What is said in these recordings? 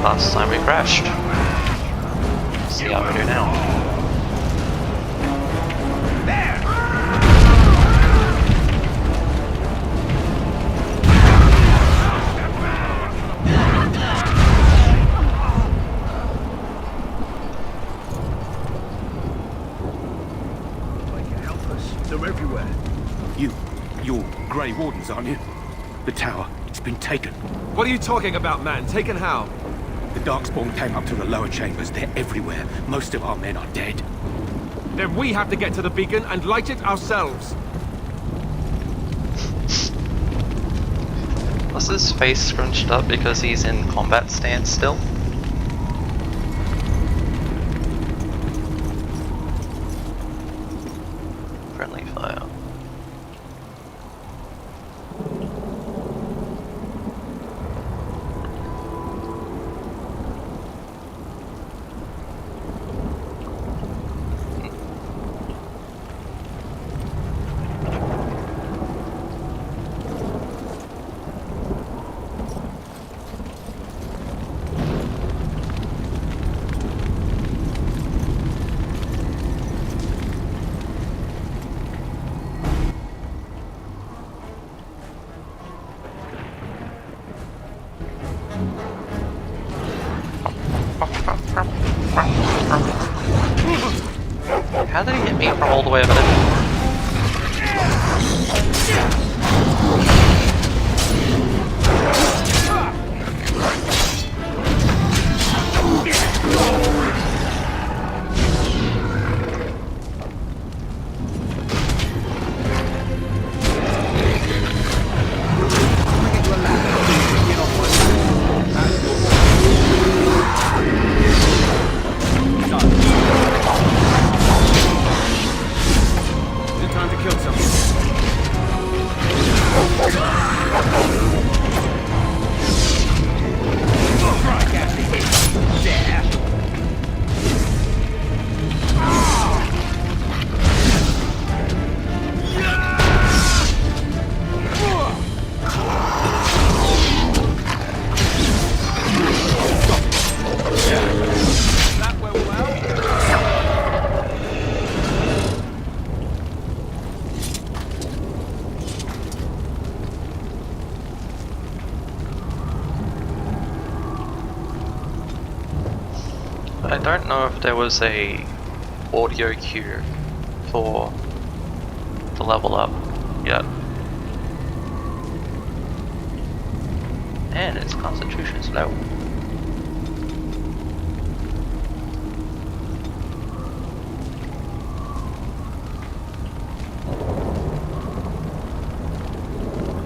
last time we crashed. See how we do now. They're everywhere. You're Grey Wardens, aren't you? The tower, it's been taken. What are you talking about, man? Taken how? The Darkspawn came up to the lower chambers. They're everywhere. Most of our men are dead. Then we have to get to the beacon and light it ourselves. Was his face scrunched up because he's in combat stance still? Friendly fire. How did he hit me from all the way over there? I don't know if there was a audio cue for the level up yet. And its constitution's low.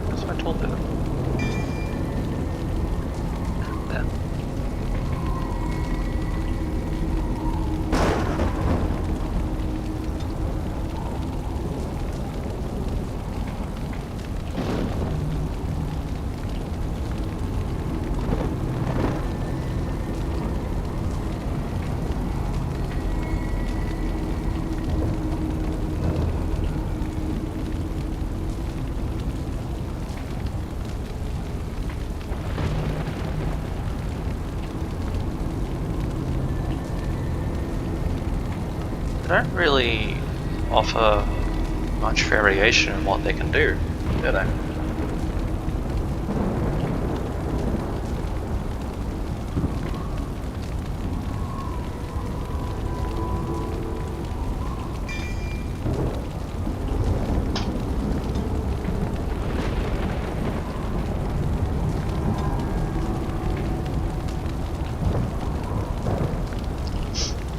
What's my tooltip? There. They don't really offer much variation in what they can do they?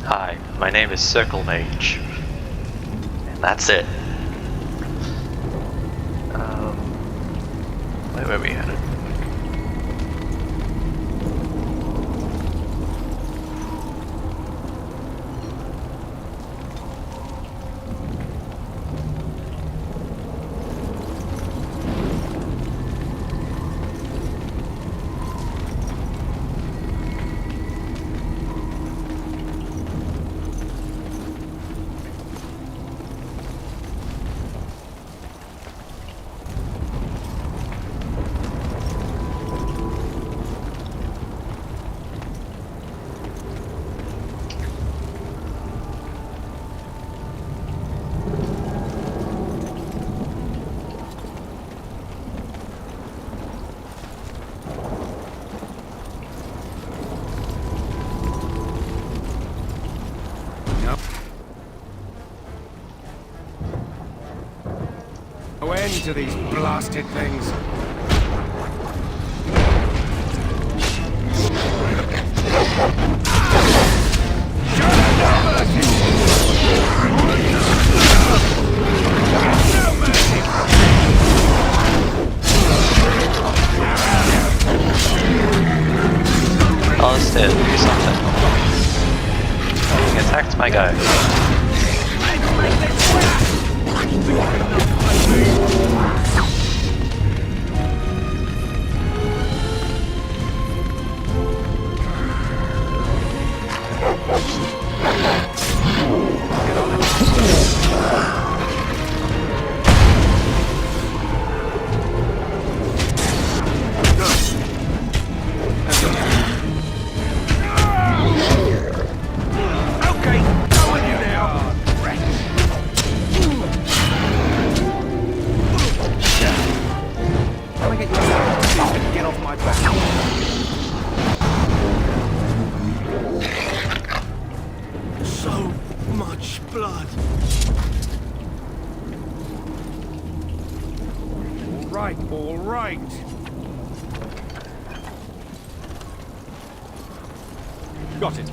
Hi, my name is Circle Mage, and that's it. Where are we headed? end to these blasted things. Oh, this did do something. He attacked my guy. All right. Got it.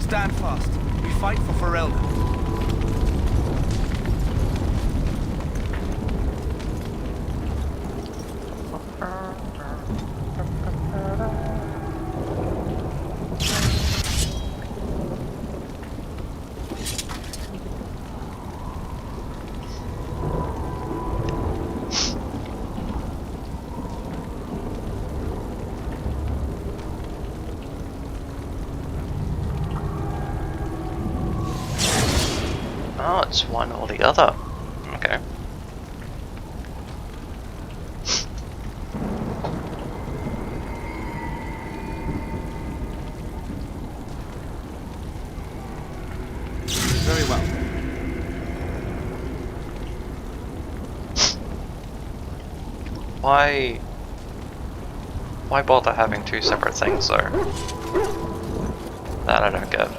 Stand fast. We fight for Ferelden. Oh, it's one or the other. Okay. Very well. Why bother having two separate things though? That I don't get.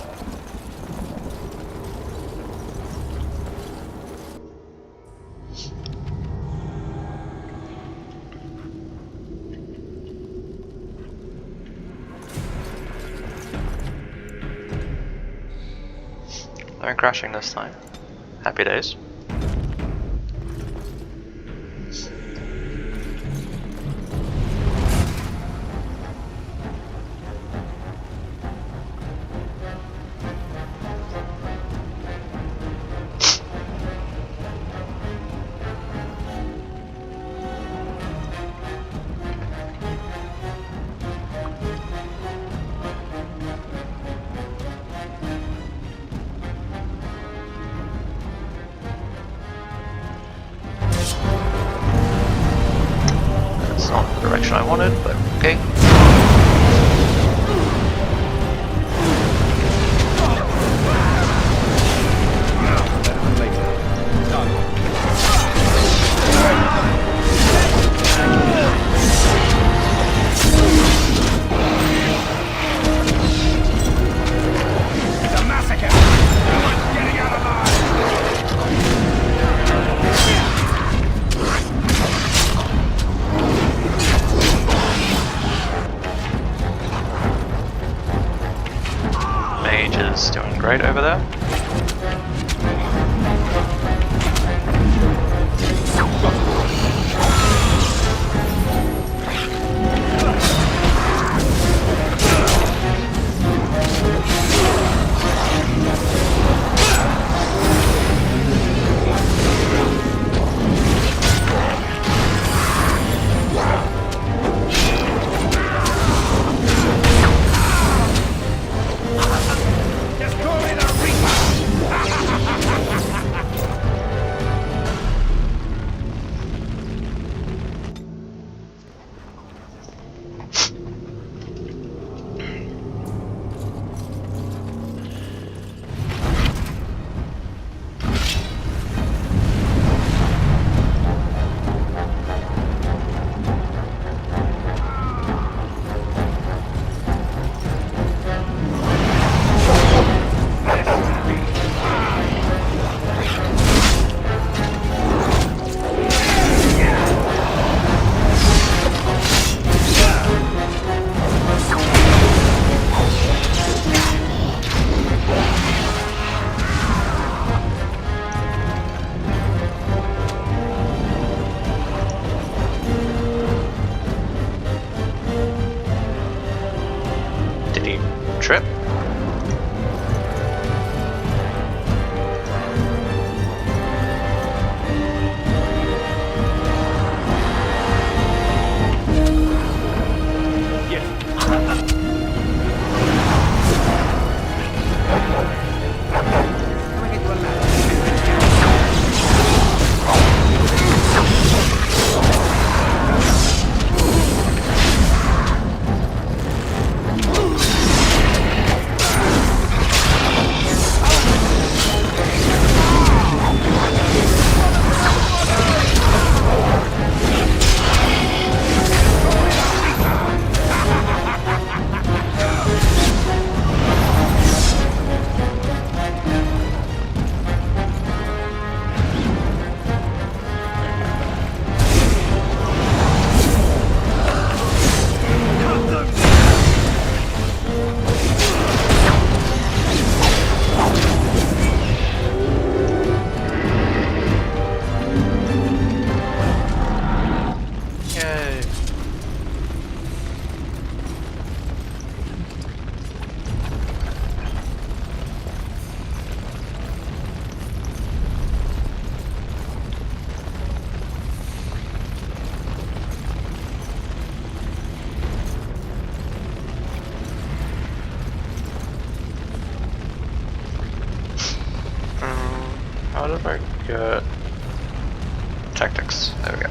No crashing this time. Happy days. That's not the direction I wanted, but okay. Mage is doing great over there. How did I get tactics? There we go.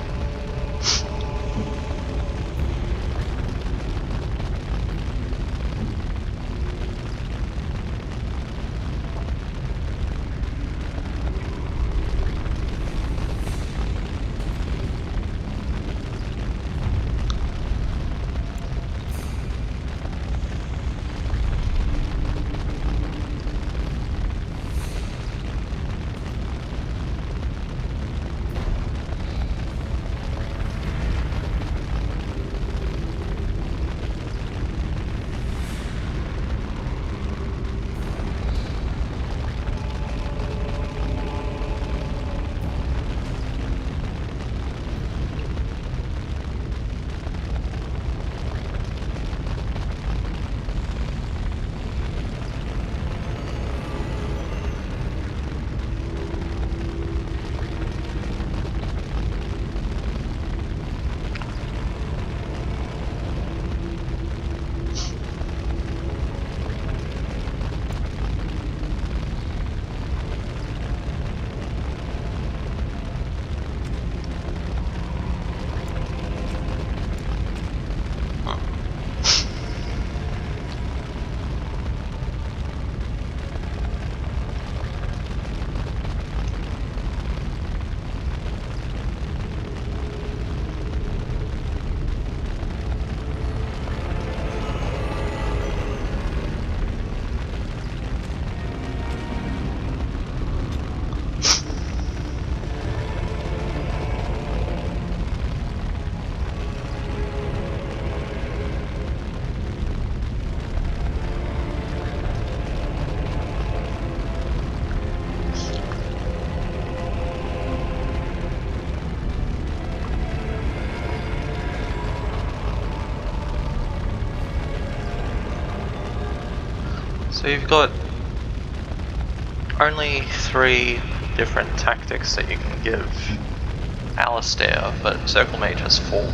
So you've got only 3 different tactics that you can give Alistair, but Circle Mage has 4.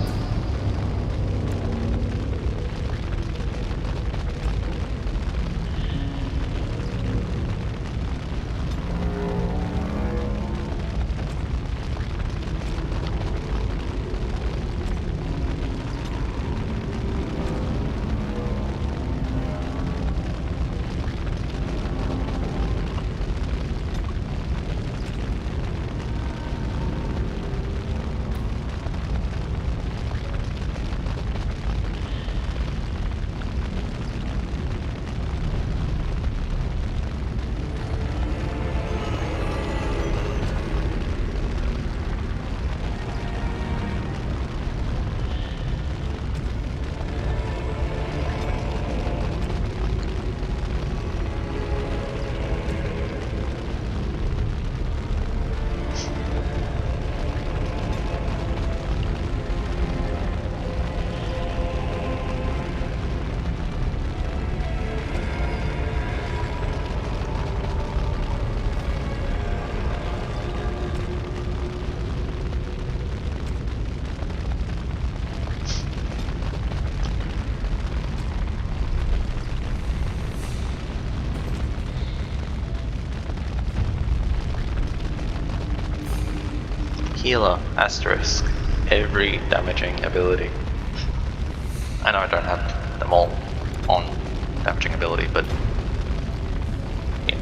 Healer, asterisk, every damaging ability. I know I don't have them all on damaging ability, but yeah.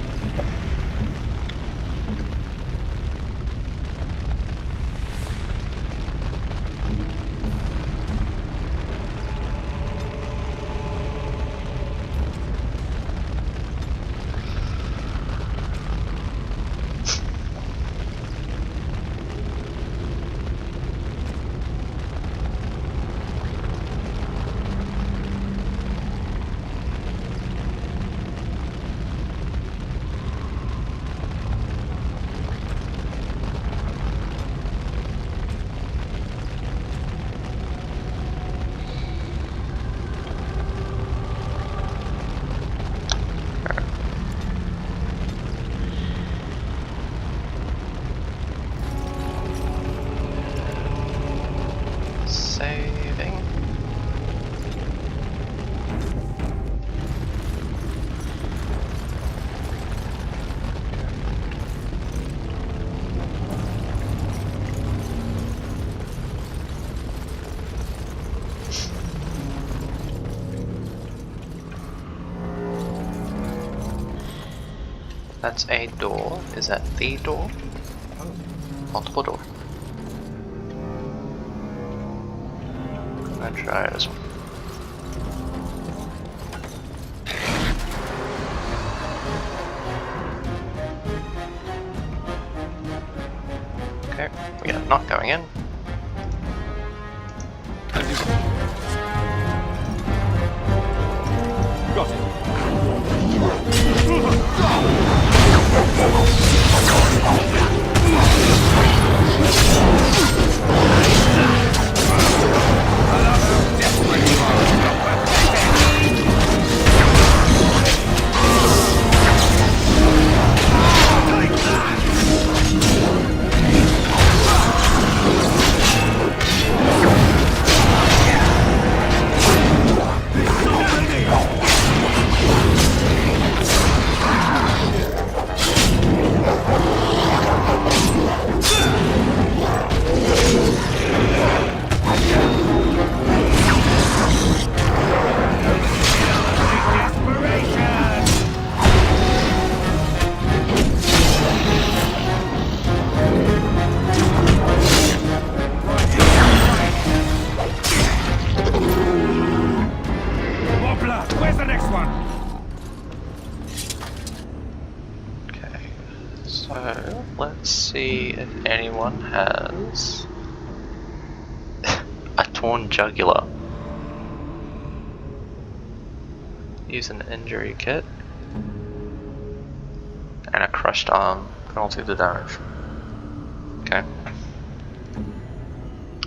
That's a door. Is that the door? Oh, multiple door. I'm gonna try this one. Okay, we are not going in. Got it. Where's the next one? Okay, so let's see if anyone has a torn jugular. Use an injury kit and a crushed arm. Penalty of the damage. Okay.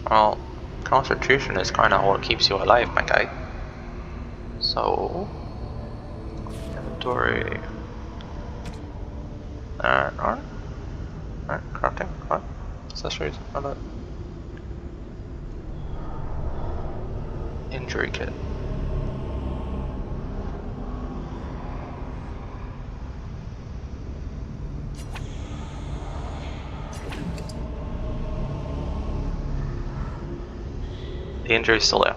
Well, Constitution is kind of what keeps you alive, my guy. So, inventory. Alright. Crafting. What? Accessories. Other. Injury kit. The injury's still there.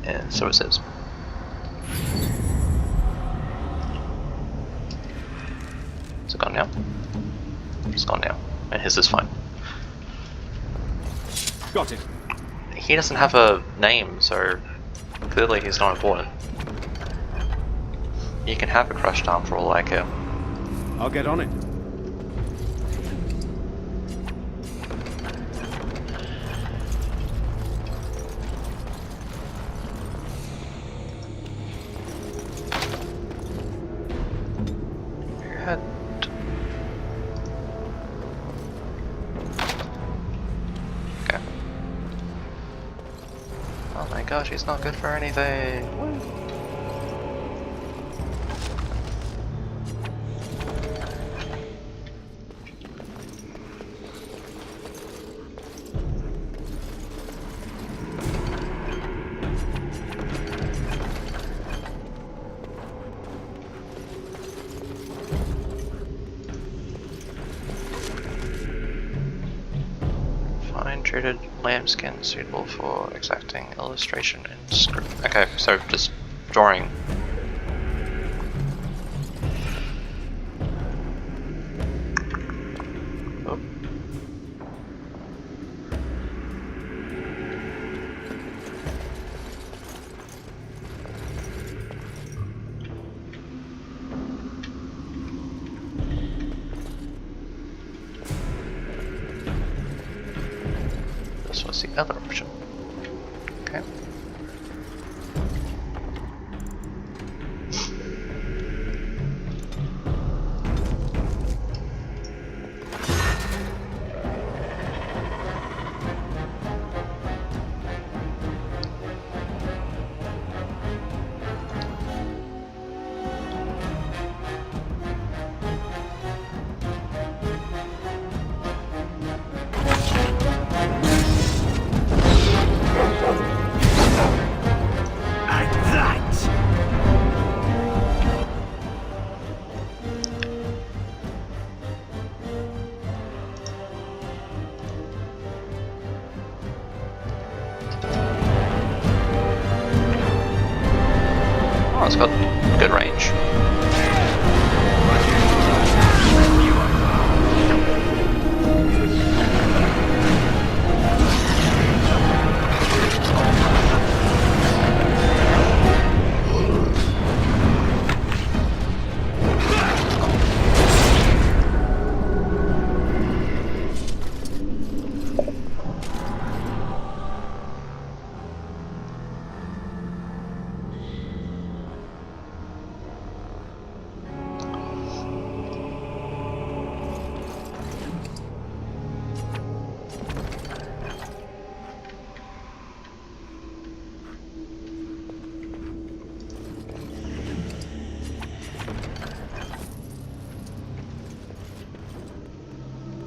And so it says. Is it gone now? It's gone now. And his is fine. Got it. He doesn't have a name, so clearly he's not important. You can have a crushed arm for all I care. I'll get on it. Head. Okay. Oh my gosh, he's not good for anything. Treated lambskin suitable for exacting illustration in script. Okay, so just drawing. Oh. This was the other option. Okay. Oh, it's got good range.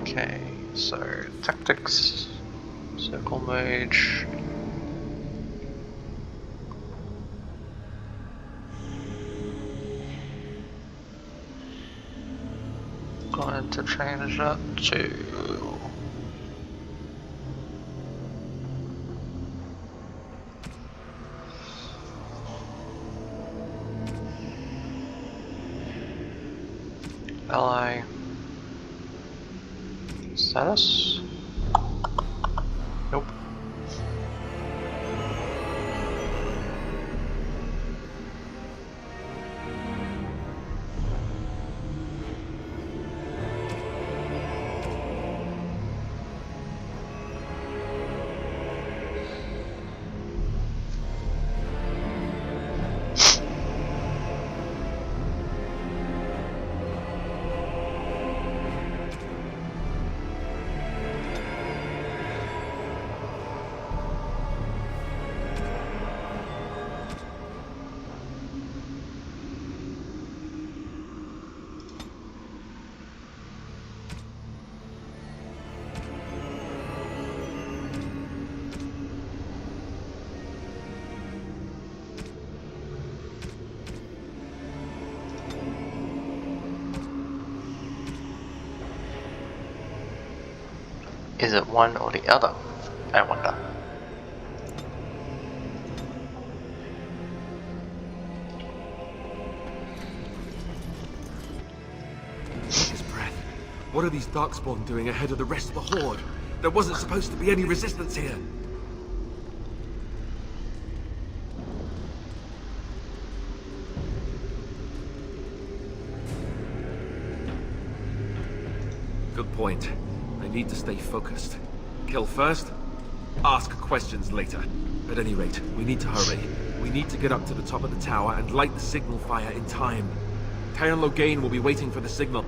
Okay, so tactics, circle mage. Going to change that to ally status. Nope. Is it one or the other? I wonder. His breath. What are these Darkspawn doing ahead of the rest of the Horde? There wasn't supposed to be any resistance here. Good point. I need to stay focused. Kill first, ask questions later. At any rate, we need to hurry. We need to get up to the top of the tower and light the signal fire in time. Tyron Logain will be waiting for the signal.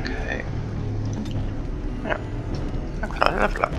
Okay. Yeah. I'm gonna level up.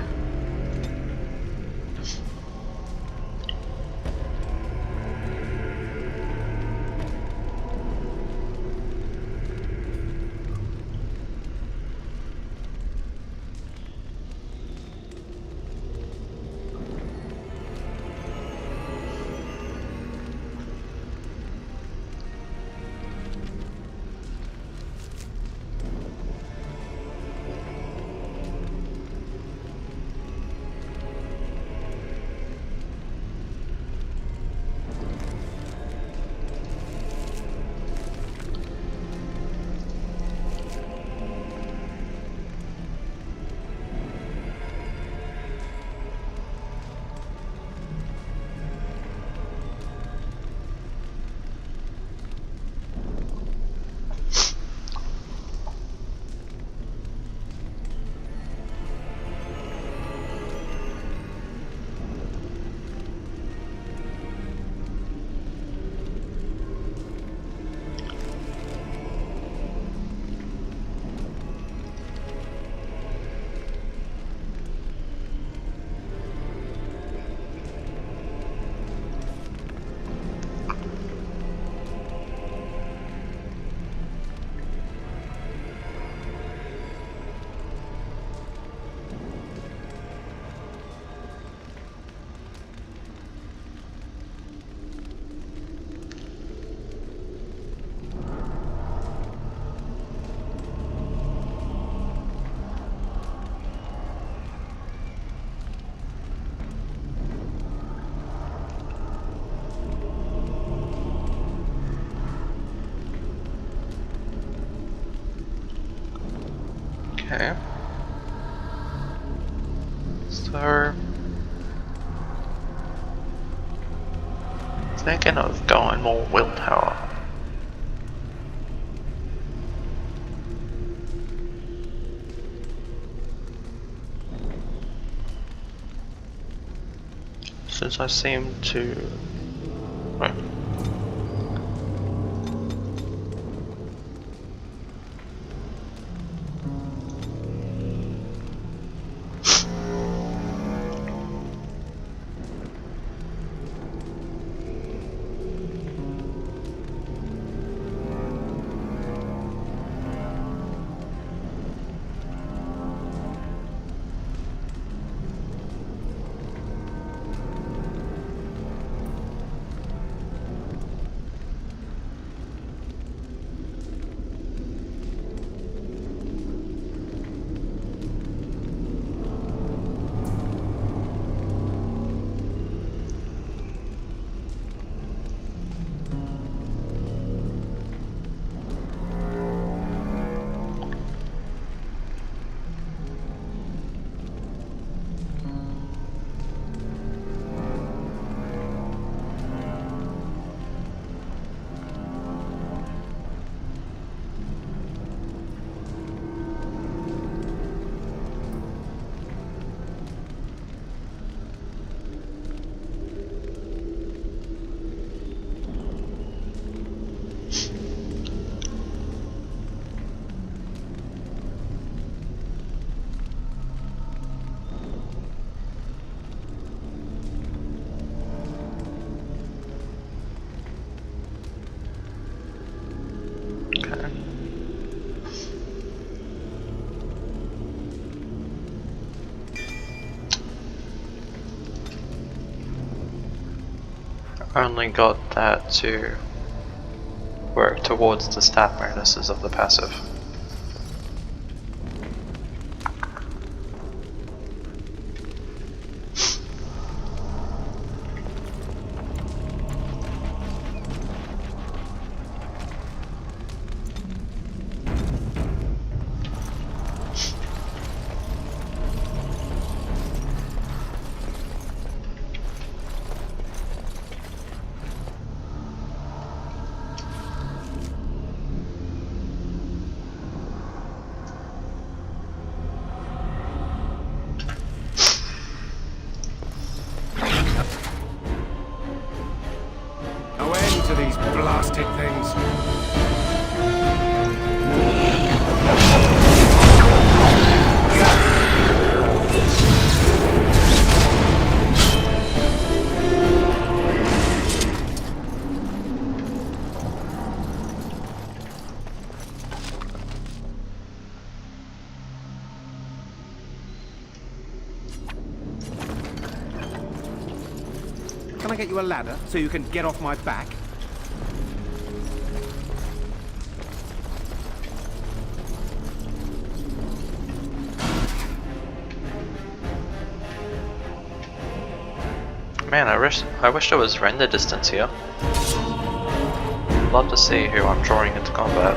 thinking of going more willpower. Since I seem to... Right. Only got that to work towards the stat bonuses of the passive. No end to these blasted things. Can I get you a ladder so you can get off my back? Man, I wish there was render distance here. Love to see who I'm drawing into combat.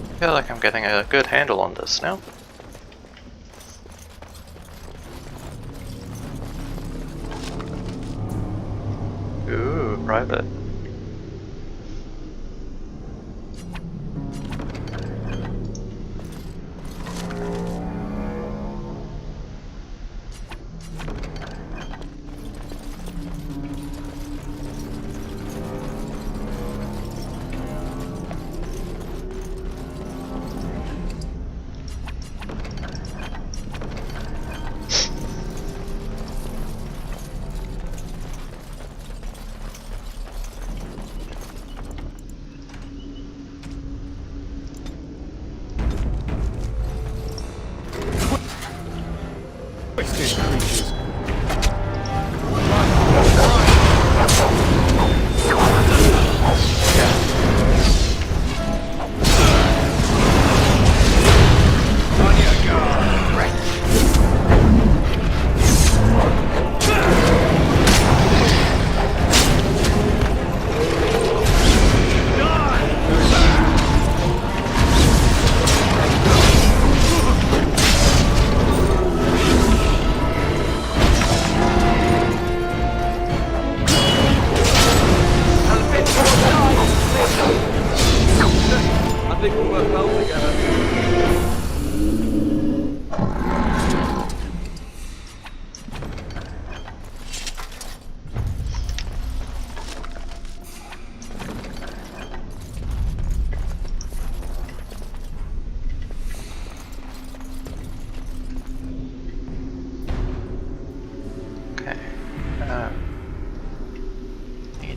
I feel like I'm getting a good handle on this now. Ooh, private.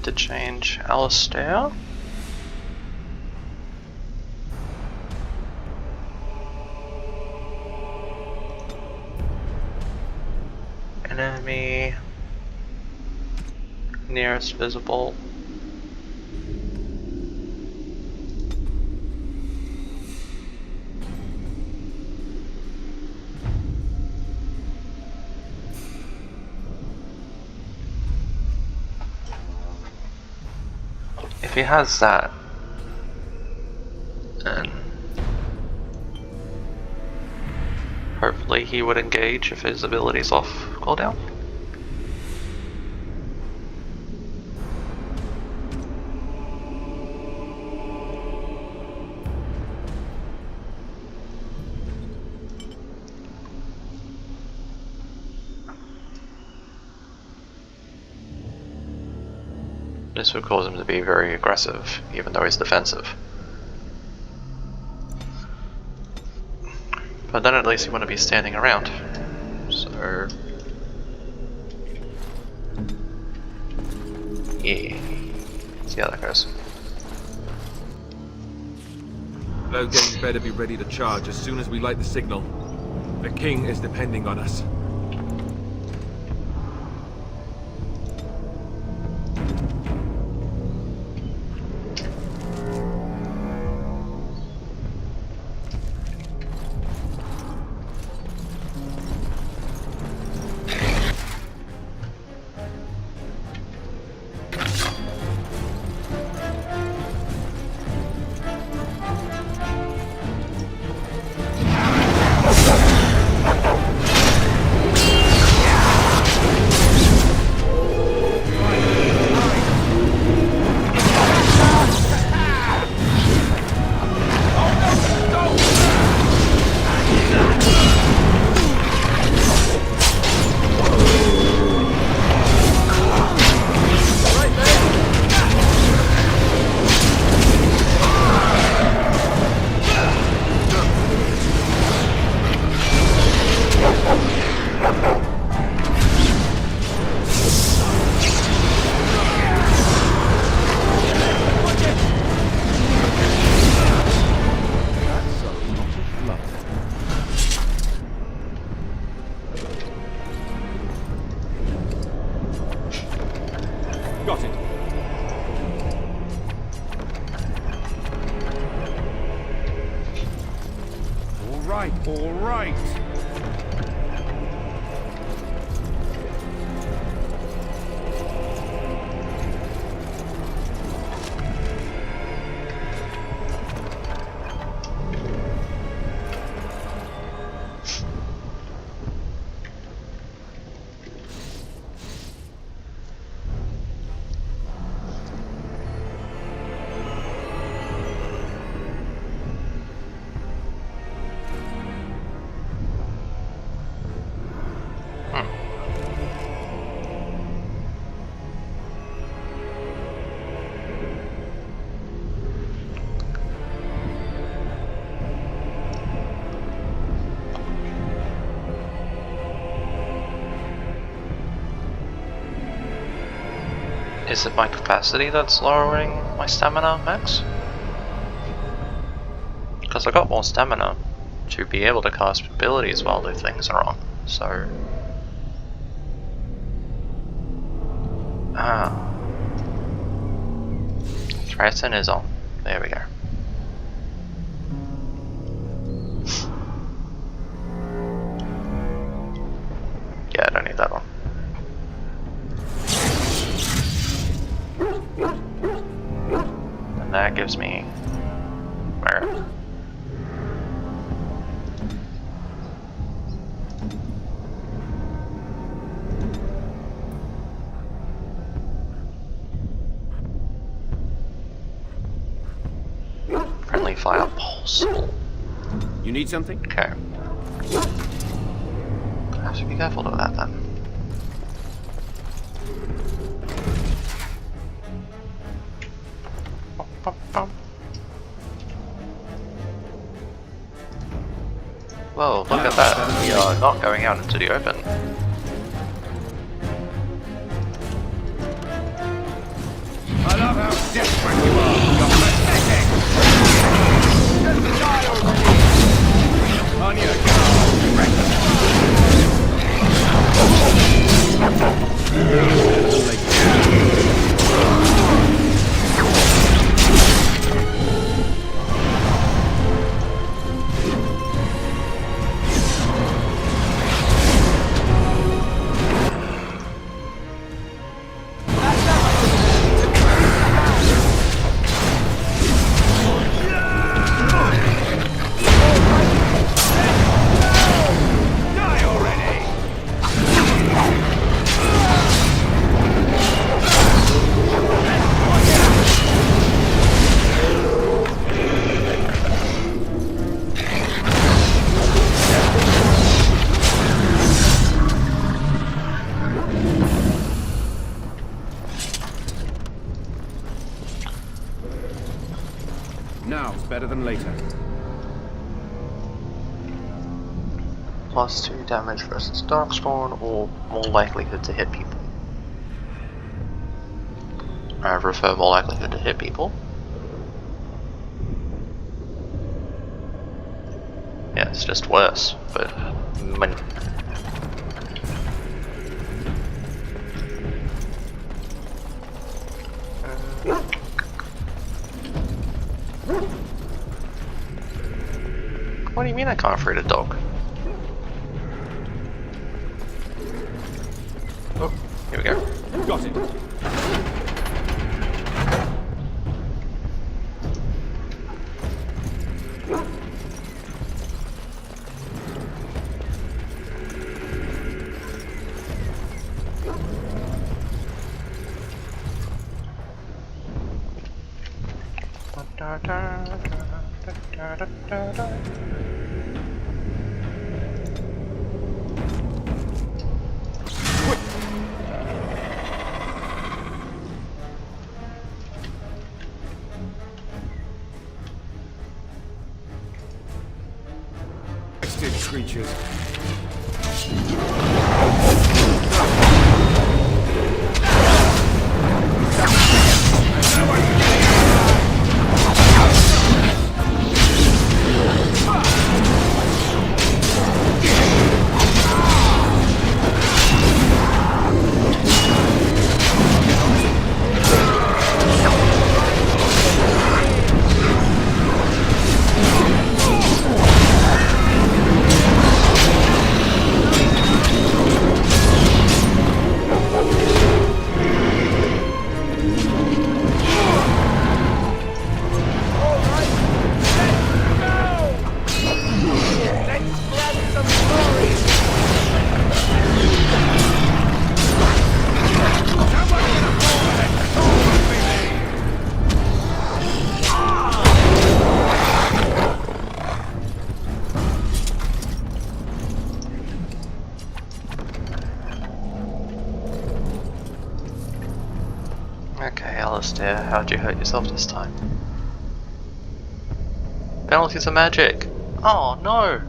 need to change Alistair. Enemy nearest visible. If he has that, then hopefully he would engage if his ability's off cooldown. This would cause him to be very aggressive, even though he's defensive. But then at least he wouldn't be standing around. So... yeah. See how that goes. Logan better be ready to charge as soon as we light the signal. The king is depending on us. Got it. All right, all right. Is it my capacity that's lowering my stamina max? Because I got more stamina to be able to cast abilities while the things are on, so... Threaten is on. There we go. Yeah, I don't need that one. And that gives me... where? Friendly fire pulse. You need something? Okay. I have to be careful with that then. Whoa, look at that. We are not going out into the open. desperate you are! You're pathetic! Just die already! On your Die already! Now's better than later. +2 damage versus Darkspawn, or more likelihood to hit people. I prefer more likelihood to hit people. Yeah, it's just worse, but what do you mean I can't feed a dog? Oh, here we go. Got it. Creatures. Okay, Alistair, how'd you hurt yourself this time? Penalties of magic! Oh no!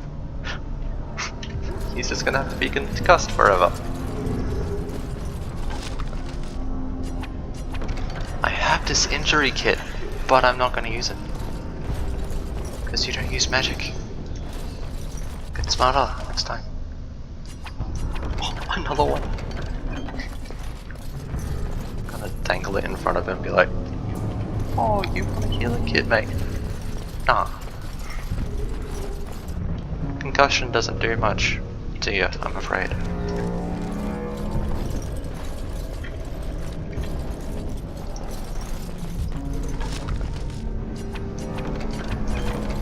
He's just gonna have to be concussed forever. I have this injury kit, but I'm not gonna use it. Because you don't use magic. Get smarter next time. Oh, another one! Dangle it in front of him and be like, oh, you want a healing kit, mate? Nah. Concussion doesn't do much to you, I'm afraid.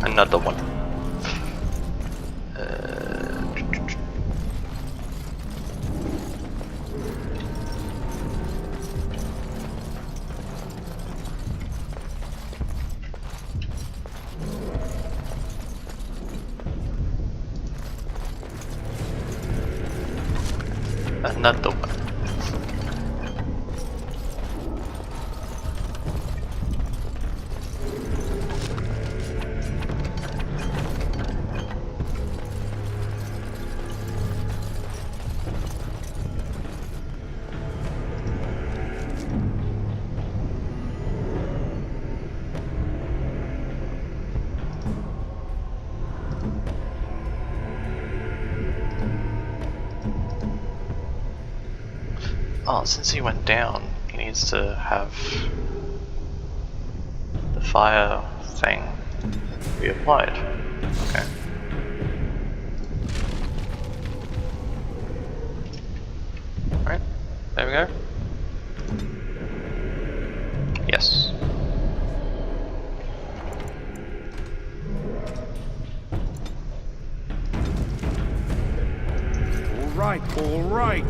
Another one. Another one. Oh, since he went down, he needs to have the fire thing reapplied. Okay. Alright, there we go. Yes. All right, all right.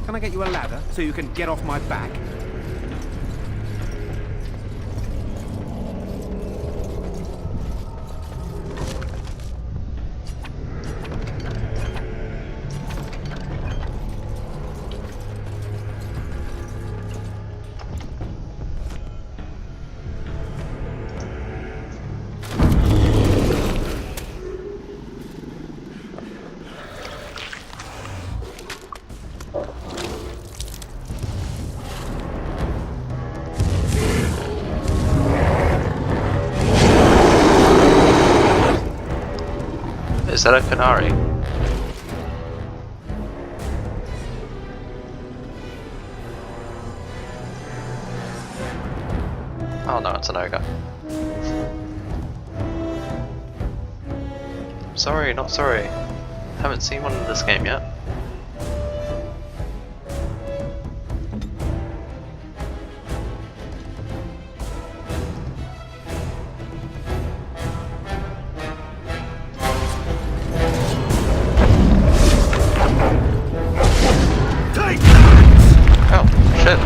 Can I get you a ladder so you can get off my back? Is that a canary? Oh no, it's an ogre. Sorry, not sorry. Haven't seen one in this game yet. Oh, shit.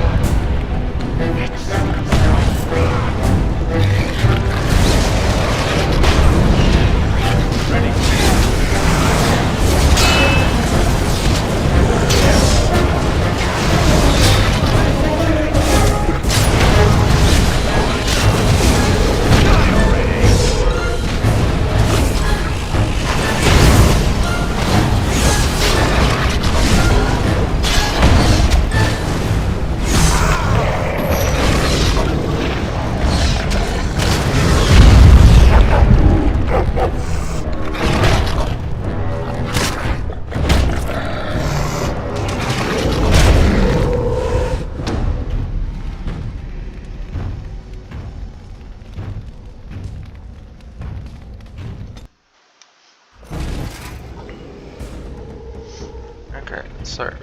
Okay, so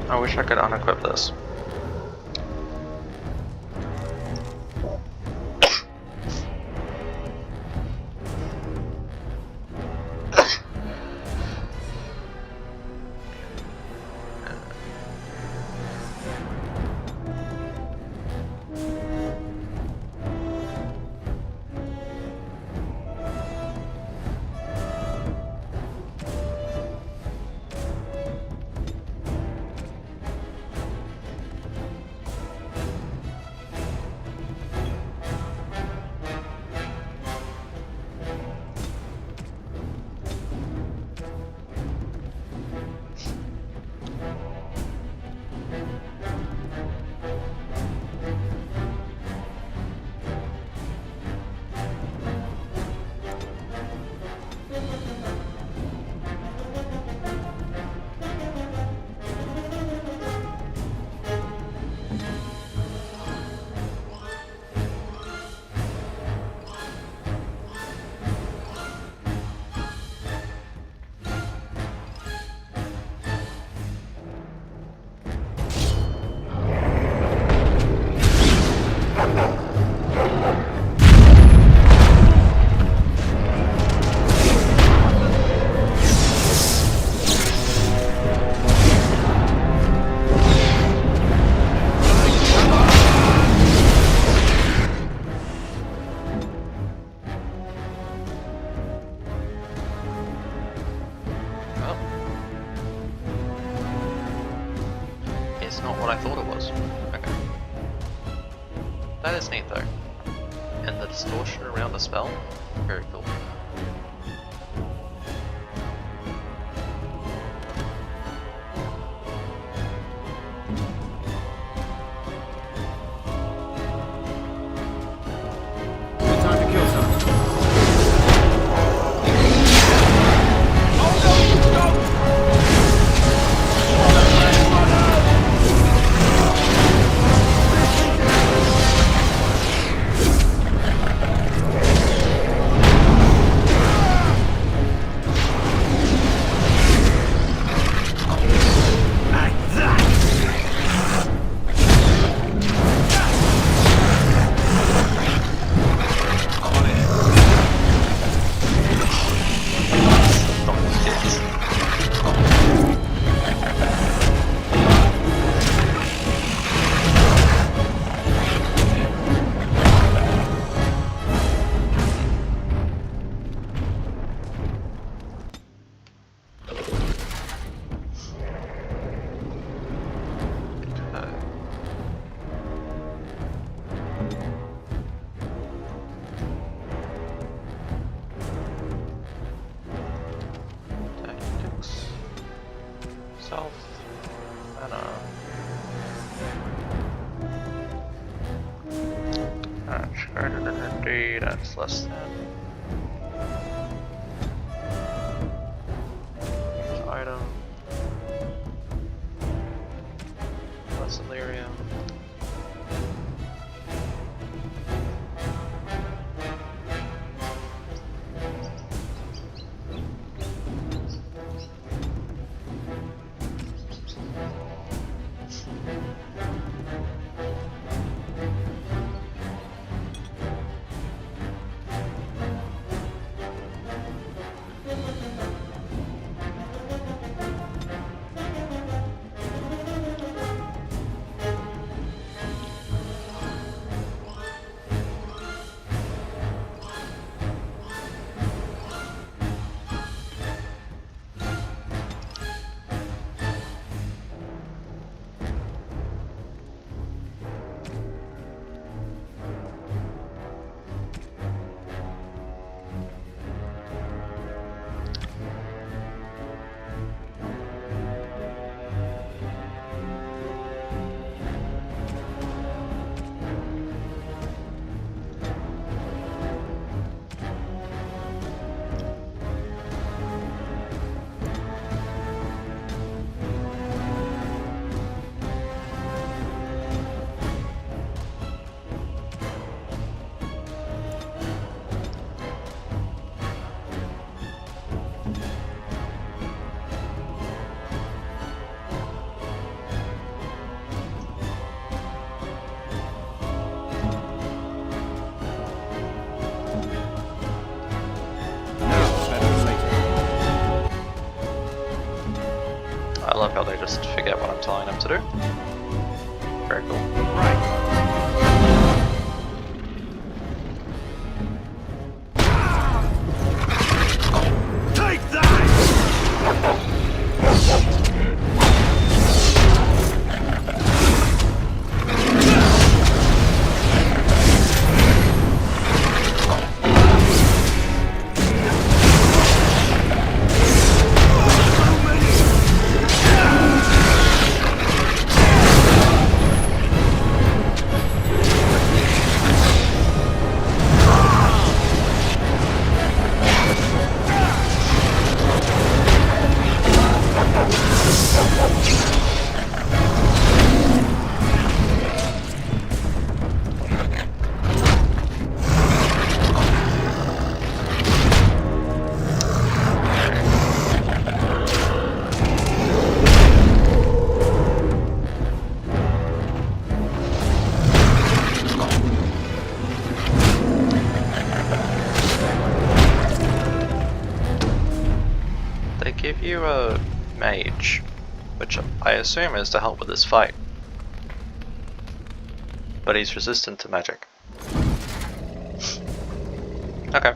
I wish I could unequip this. That is neat though. And the distortion around the spell, very cool. Good time to kill something. South, that's greater than indeed, that's less than. Item. Less Illyrium. I love how they just forget what I'm telling them to do. Very cool. Take that! Give you a mage, which I assume is to help with this fight. But he's resistant to magic. Okay.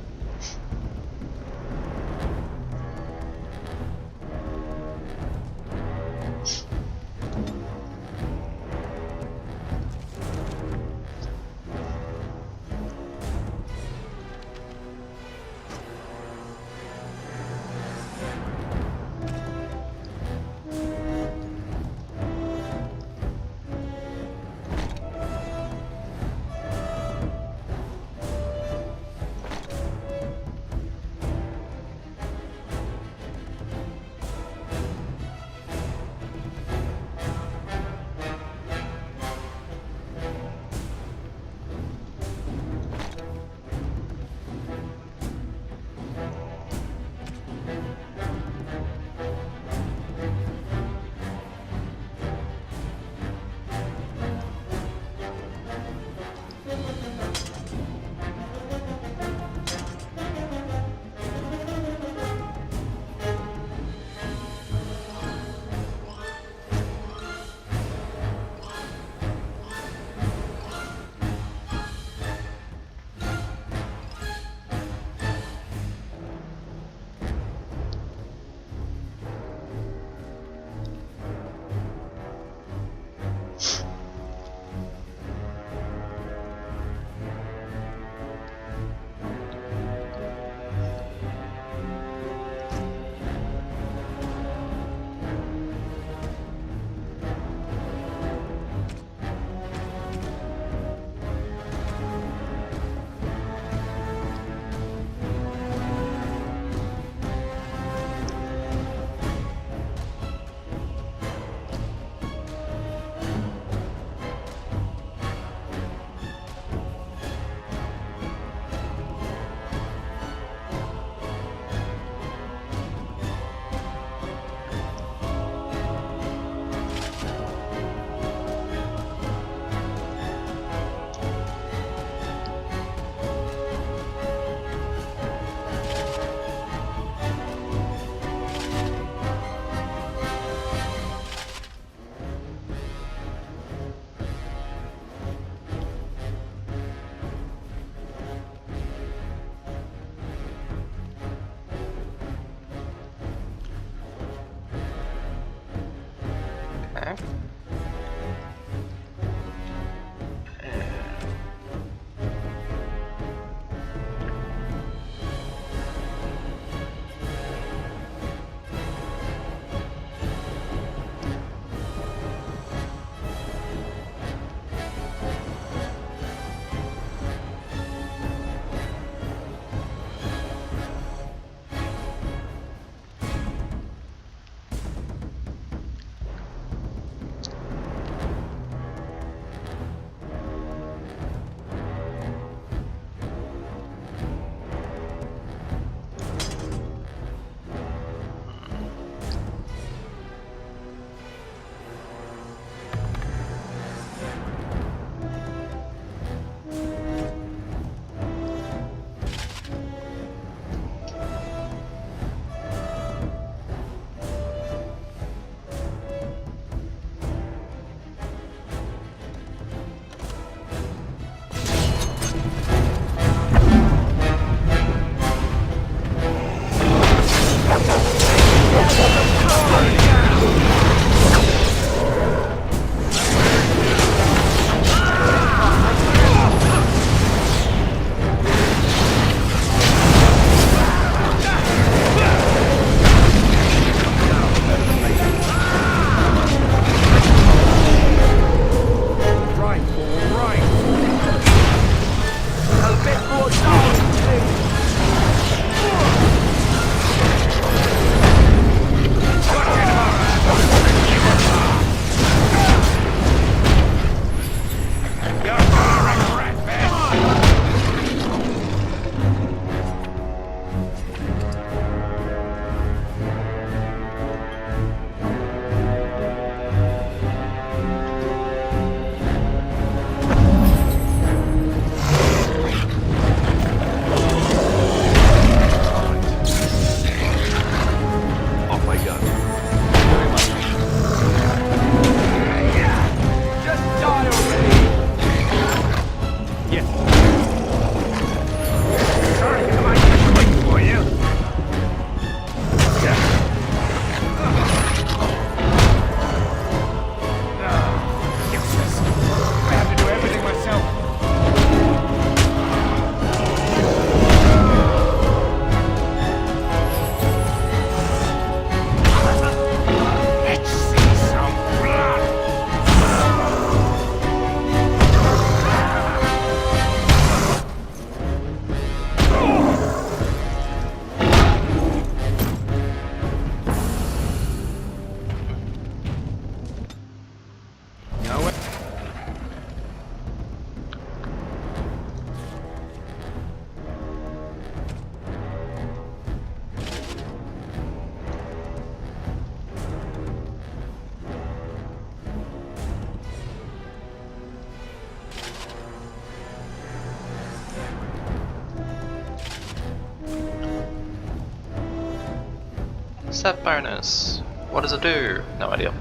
Set bonus. What does it do? No idea.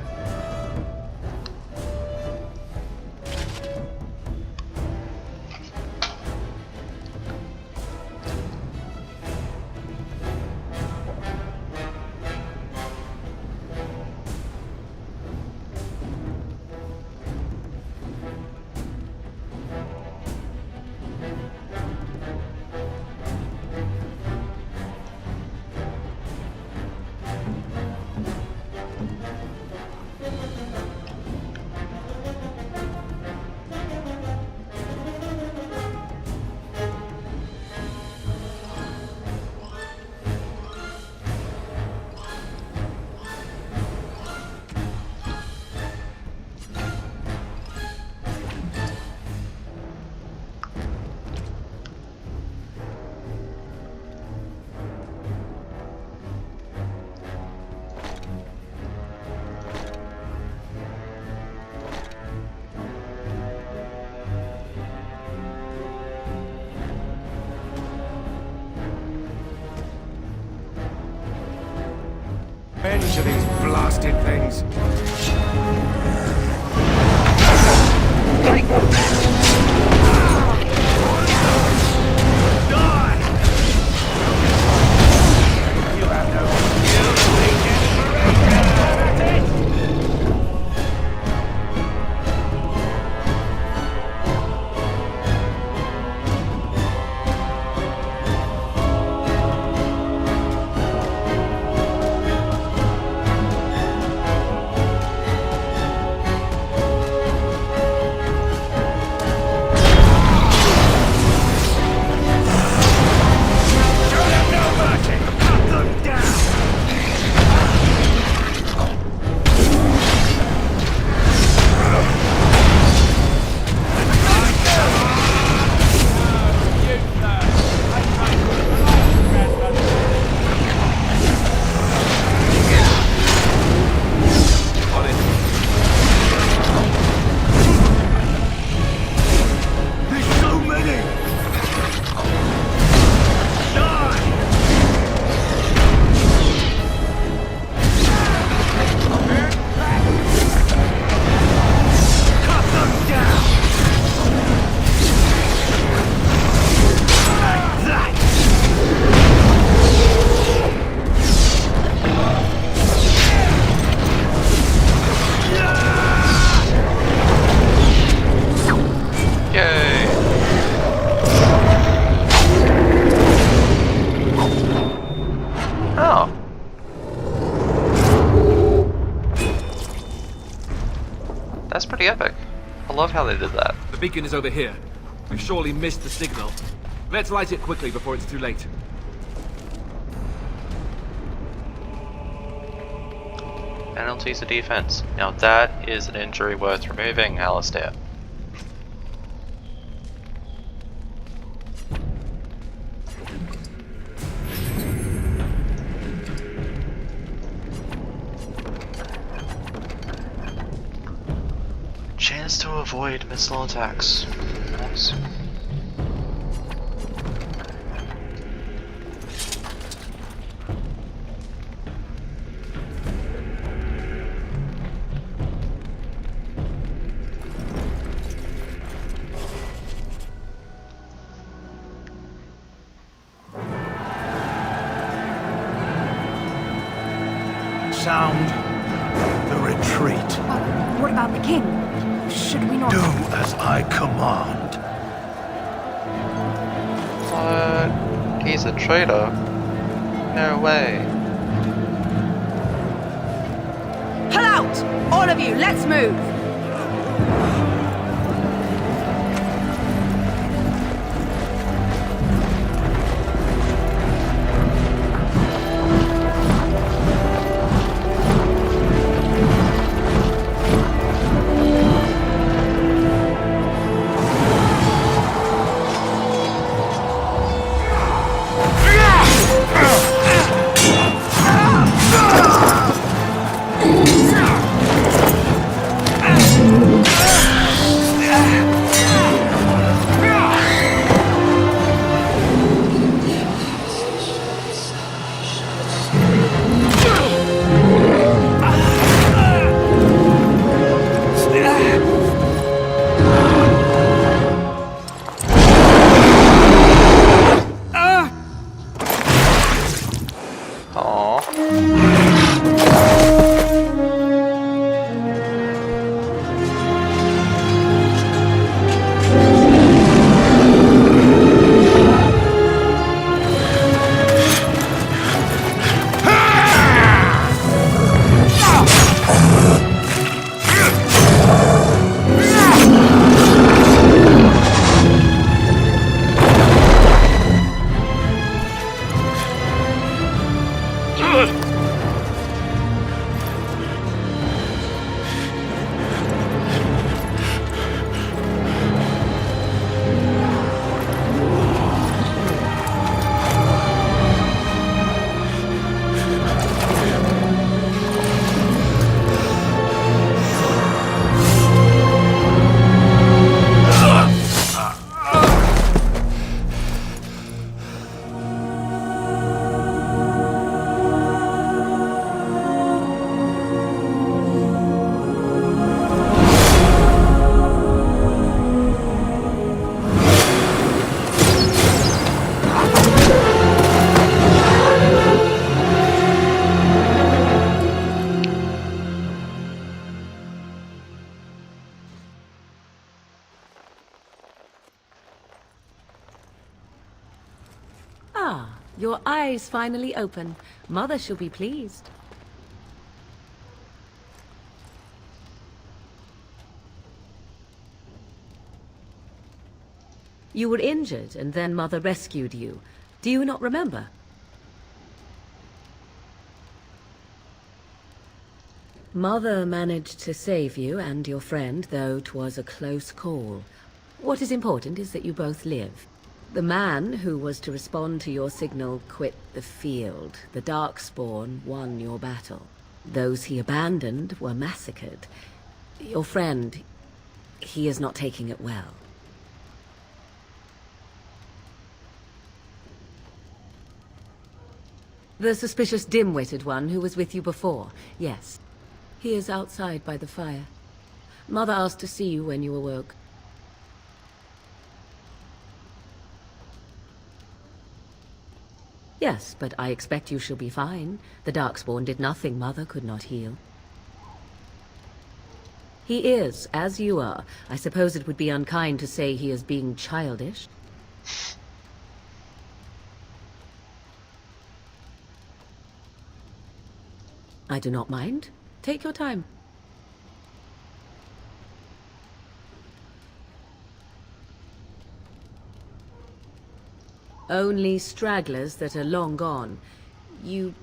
End to these blasted things. That's pretty epic. I love how they did that. The beacon is over here. We've surely missed the signal. Let's light it quickly before it's too late. Penalty to defense. Now that is an injury worth removing, Alistair. Chance to avoid missile attacks. Nice. Sound the retreat. What about the king? Should we not... Do as I command. What? He's a traitor? No way. Pull out! All of you, let's move! Your eyes finally open. Mother shall be pleased. You were injured, and then Mother rescued you. Do you not remember? Mother managed to save you and your friend, though 'twas a close call. What is important is that you both live. The man who was to respond to your signal quit the field. The Darkspawn won your battle. Those he abandoned were massacred. Your friend, he is not taking it well. The suspicious dim-witted one who was with you before, yes. He is outside by the fire. Mother asked to see you when you awoke. Yes, but I expect you shall be fine. The Darkspawn did nothing Mother could not heal. He is, as you are. I suppose it would be unkind to say he is being childish. I do not mind. Take your time. Only stragglers that are long gone. You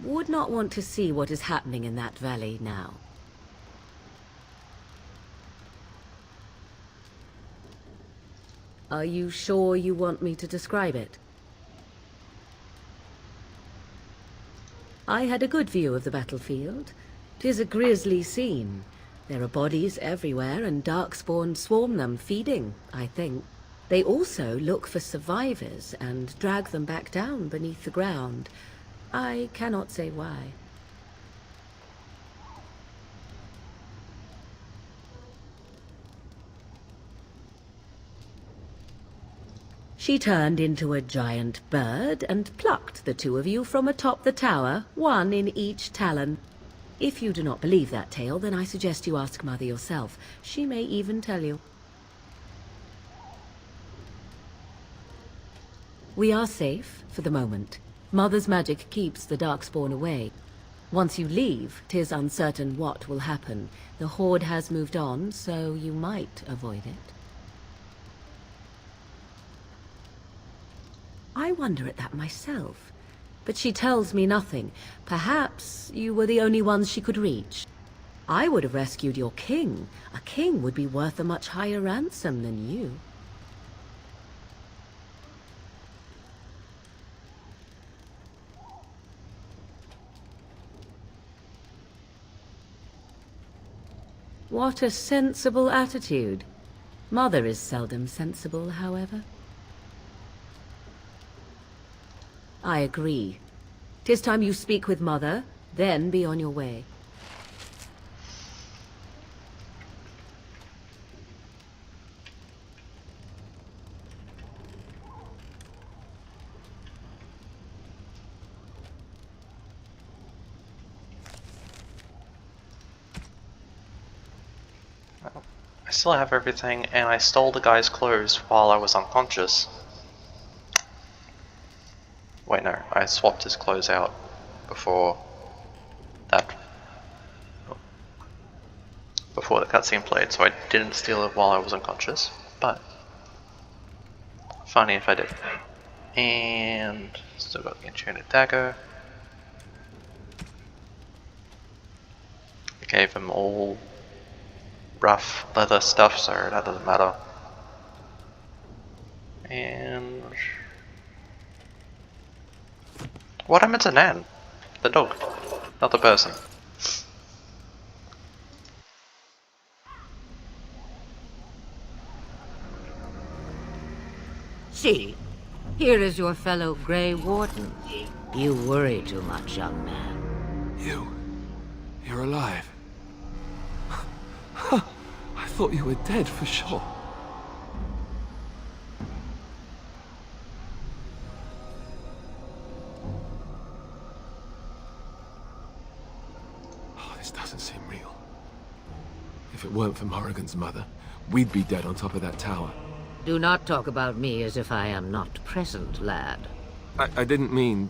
would not want to see what is happening in that valley now. Are you sure you want me to describe it? I had a good view of the battlefield. 'Tis a grisly scene. There are bodies everywhere, and Darkspawn swarm them, feeding, I think. They also look for survivors and drag them back down beneath the ground. I cannot say why. She turned into a giant bird and plucked the two of you from atop the tower, one in each talon. If you do not believe that tale, then I suggest you ask Mother yourself. She may even tell you. We are safe, for the moment. Mother's magic keeps the Darkspawn away. Once you leave, 'tis uncertain what will happen. The Horde has moved on, so you might avoid it. I wonder at that myself. But she tells me nothing. Perhaps you were the only ones she could reach. I would have rescued your king. A king would be worth a much higher ransom than you. What a sensible attitude. Mother is seldom sensible, however. I agree. 'Tis time you speak with Mother, then be on your way. I still have everything, and I stole the guy's clothes while I was unconscious. Wait, no, I swapped his clothes out before the cutscene played, so I didn't steal it while I was unconscious, but funny if I did. And still got the enchanted dagger. I gave him all rough leather stuff, so that doesn't matter. And what happened to Nan? The dog, not the person. See, here is your fellow Grey Warden. You worry too much, young man. You're alive. I thought you were dead for sure. Oh, this doesn't seem real. If it weren't for Morrigan's mother, we'd be dead on top of that tower. Do not talk about me as if I am not present, lad. I didn't mean...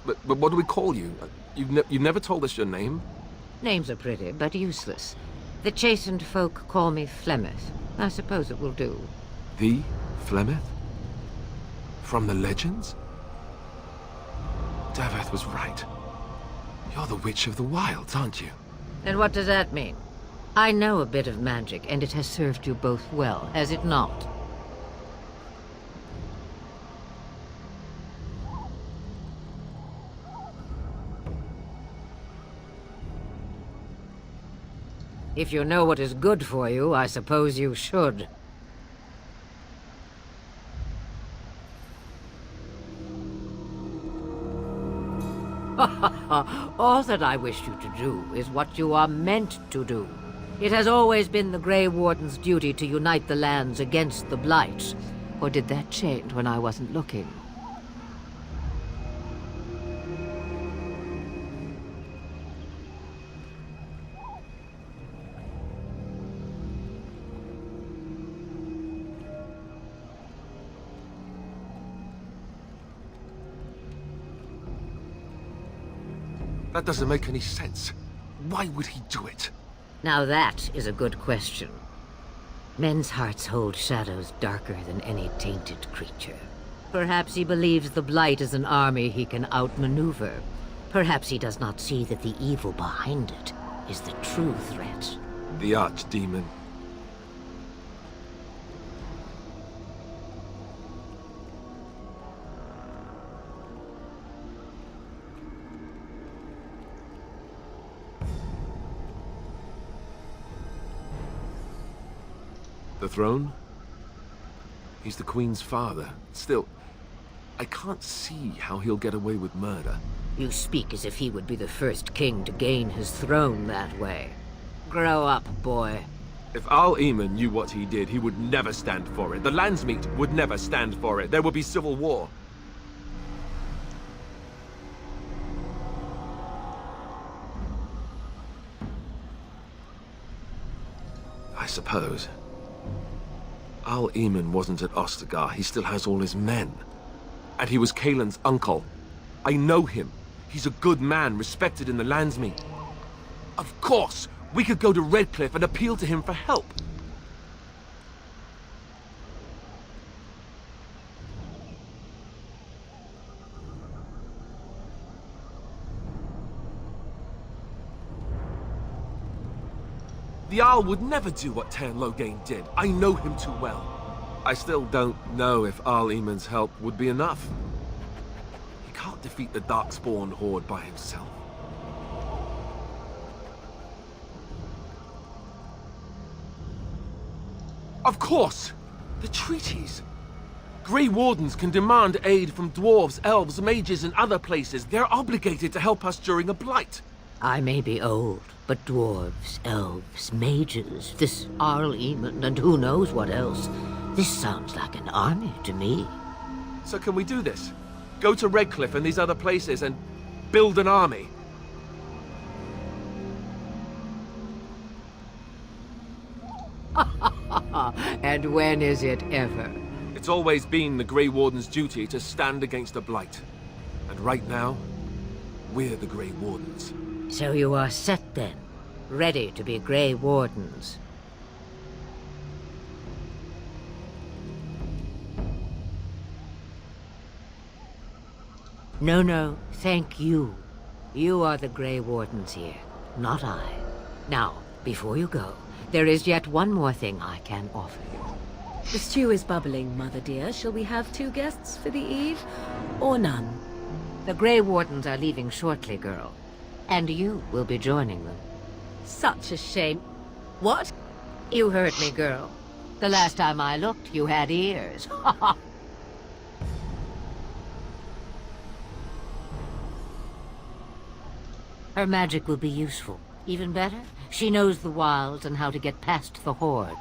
But what do we call you? You've never told us your name? Names are pretty, but useless. The chastened folk call me Flemeth. I suppose it will do. The Flemeth? From the legends? Daveth was right. You're the Witch of the Wilds, aren't you? And what does that mean? I know a bit of magic, and it has served you both well, has it not? If you know what is good for you, I suppose you should. All that I wish you to do is what you are meant to do. It has always been the Grey Warden's duty to unite the lands against the Blight. Or did that change when I wasn't looking? That doesn't make any sense. Why would he do it? Now that is a good question. Men's hearts hold shadows darker than any tainted creature. Perhaps he believes the Blight is an army he can outmaneuver. Perhaps he does not see that the evil behind it is the true threat. The Archdemon. The throne? He's the Queen's father. Still, I can't see how he'll get away with murder. You speak as if he would be the first king to gain his throne that way. Grow up, boy. If Al-Eamon knew what he did, he would never stand for it. The Landsmeet would never stand for it. There would be civil war. I suppose. Al-Eamon wasn't at Ostagar. He still has all his men. And he was Kaelin's uncle. I know him. He's a good man, respected in the Landsmeet. Of course, we could go to Redcliffe and appeal to him for help. The Jarl would never do what Ter Loghain did. I know him too well. I still don't know if Al-Eamon's help would be enough. He can't defeat the Darkspawn Horde by himself. Of course! The treaties! Grey Wardens can demand aid from dwarves, elves, mages, and other places. They're obligated to help us during a blight. I may be old, but dwarves, elves, mages, this Al-Eamon, and who knows what else. This sounds like an army to me. So can we do this? Go to Redcliffe and these other places and build an army? And when is it ever? It's always been the Grey Warden's duty to stand against the Blight. And right now, we're the Grey Wardens. So you are set then, ready to be Grey Wardens. No, thank you. You are the Grey Wardens here, not I. Now, before you go, there is yet one more thing I can offer you. The stew is bubbling, Mother dear. Shall we have 2 guests for the eve, or none? The Grey Wardens are leaving shortly, girl. And you will be joining them. Such a shame. What? You heard me, girl. The last time I looked, you had ears. Her magic will be useful. Even better, she knows the wilds and how to get past the Horde.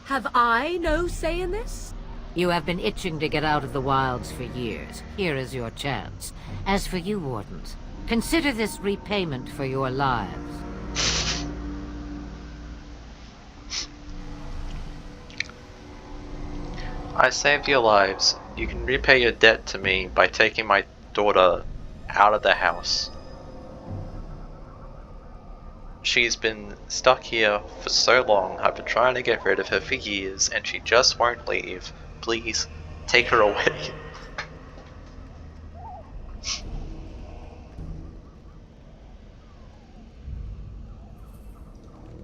Have I no say in this? You have been itching to get out of the wilds for years. Here is your chance. As for you, Wardens, consider this repayment for your lives. I saved your lives. You can repay your debt to me by taking my daughter out of the house. She's been stuck here for so long. I've been trying to get rid of her for years, and she just won't leave. Please, take her away.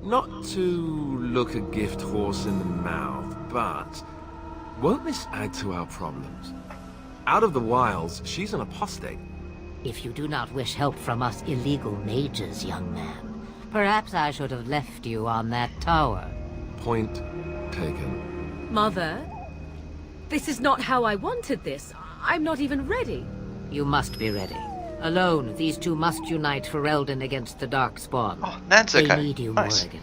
Not to look a gift horse in the mouth, but won't this add to our problems? Out of the wilds, she's an apostate. If you do not wish help from us illegal mages, young man, perhaps I should have left you on that tower. Point taken. Mother, this is not how I wanted this. I'm not even ready. You must be ready. Alone, these two must unite for Eldon against the Darkspawn. Oh, that's okay. They need you, Nice. Morrigan.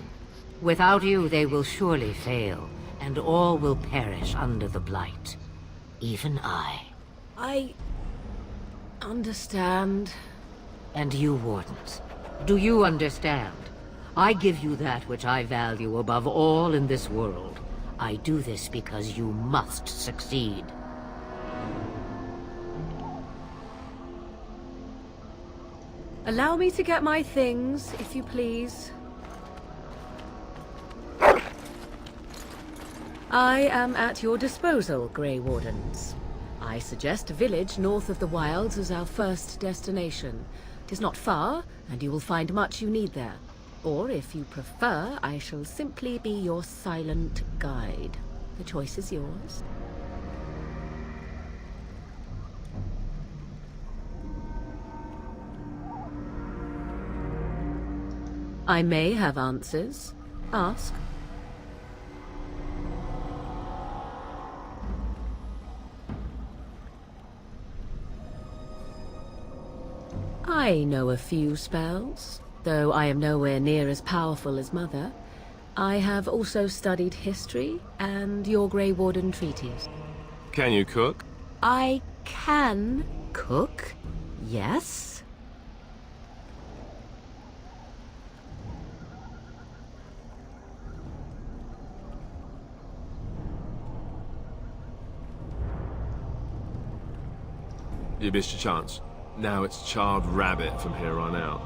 Without you, they will surely fail, and all will perish under the Blight. Even I. I understand. And you, Wardens. Do you understand? I give you that which I value above all in this world. I do this because you must succeed. Allow me to get my things, if you please. I am at your disposal, Grey Wardens. I suggest a village north of the wilds as our first destination. 'Tis not far, and you will find much you need there. Or, if you prefer, I shall simply be your silent guide. The choice is yours. I may have answers. Ask. I know a few spells, though I am nowhere near as powerful as Mother. I have also studied history and your Grey Warden treaties. Can you cook? I can cook, yes. You missed your chance. Now it's charred rabbit from here on out.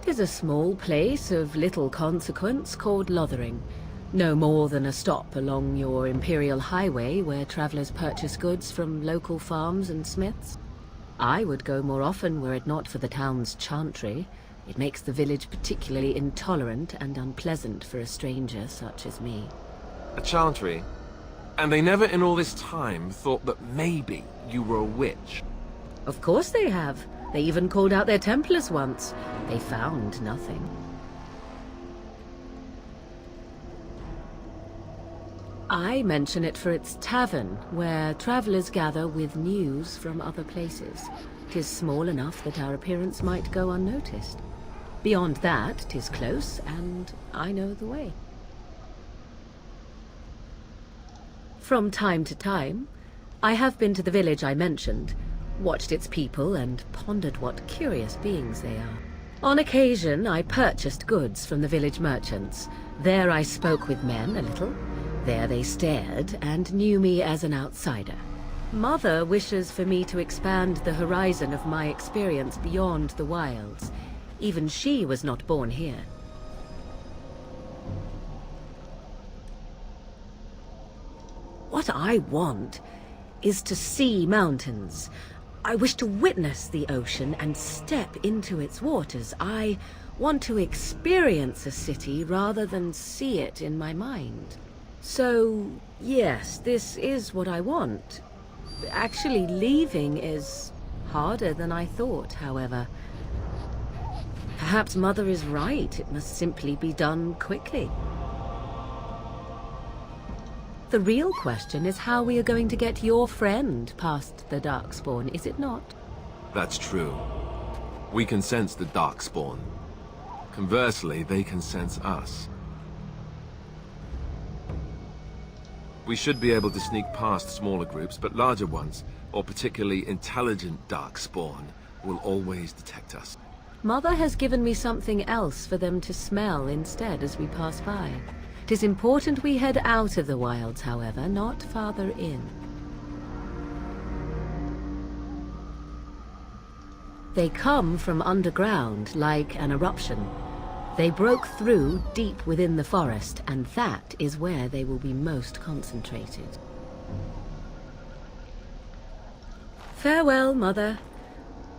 Tis a small place of little consequence called Lothering. No more than a stop along your Imperial Highway where travelers purchase goods from local farms and smiths. I would go more often were it not for the town's chantry. It makes the village particularly intolerant and unpleasant for a stranger such as me. A chantry? And they never in all this time thought that maybe you were a witch? Of course they have. They even called out their Templars once. They found nothing. I mention it for its tavern, where travelers gather with news from other places. 'Tis small enough that our appearance might go unnoticed. Beyond that, 'tis close, and I know the way. From time to time, I have been to the village I mentioned, watched its people, and pondered what curious beings they are. On occasion, I purchased goods from the village merchants. There I spoke with men a little. There they stared and knew me as an outsider. Mother wishes for me to expand the horizon of my experience beyond the wilds. Even she was not born here. What I want is to see mountains. I wish to witness the ocean and step into its waters. I want to experience a city rather than see it in my mind. So, yes, this is what I want. Actually, leaving is harder than I thought, however. Perhaps Mother is right. It must simply be done quickly. The real question is how we are going to get your friend past the Darkspawn, is it not? That's true. We can sense the Darkspawn. Conversely, they can sense us. We should be able to sneak past smaller groups, but larger ones, or particularly intelligent Darkspawn, will always detect us. Mother has given me something else for them to smell instead as we pass by. 'Tis important we head out of the wilds, however, not farther in. They come from underground, like an eruption. They broke through deep within the forest, and that is where they will be most concentrated. Farewell, Mother.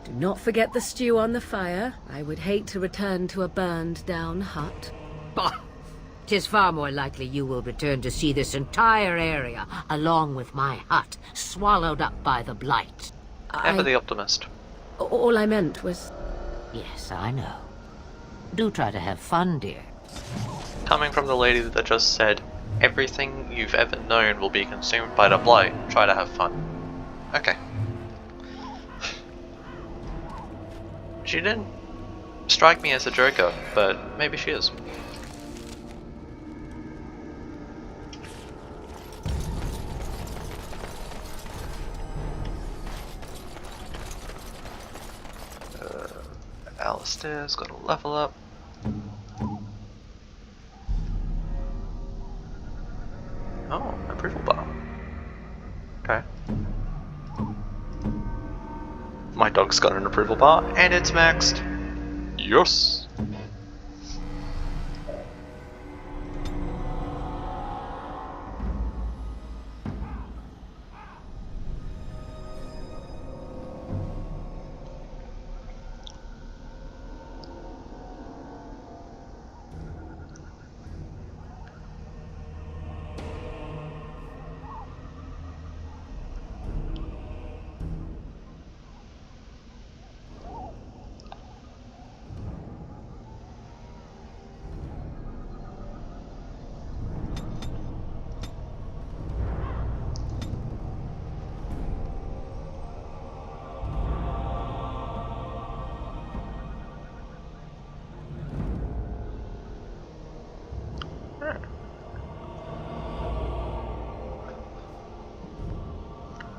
Do not forget the stew on the fire. I would hate to return to a burned-down hut. Bah! 'Tis far more likely you will return to see this entire area, along with my hut, swallowed up by the blight. Ever the optimist. All I meant was... Yes, I know. Do try to have fun, dear. Coming from the lady that just said, everything you've ever known will be consumed by the blight, try to have fun. Okay. She didn't strike me as a joker, but maybe she is. Alistair's got to level up. Oh, approval bar. Okay. My dog's got an approval bar and it's maxed. Yes.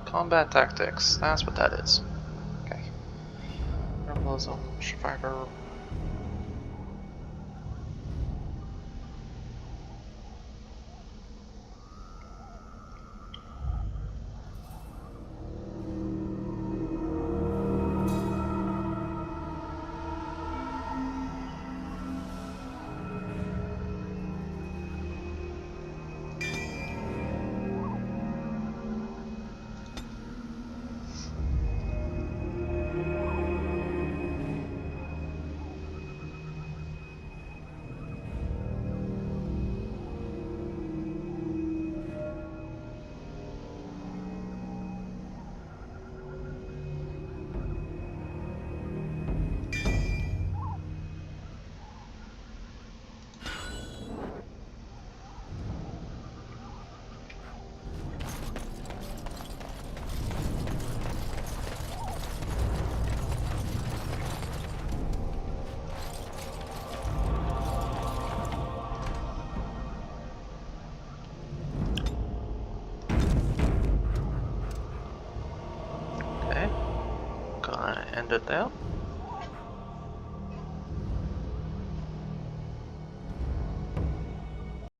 Combat tactics, that's what that is. Okay. Herbalism, survivor. Gonna end it there.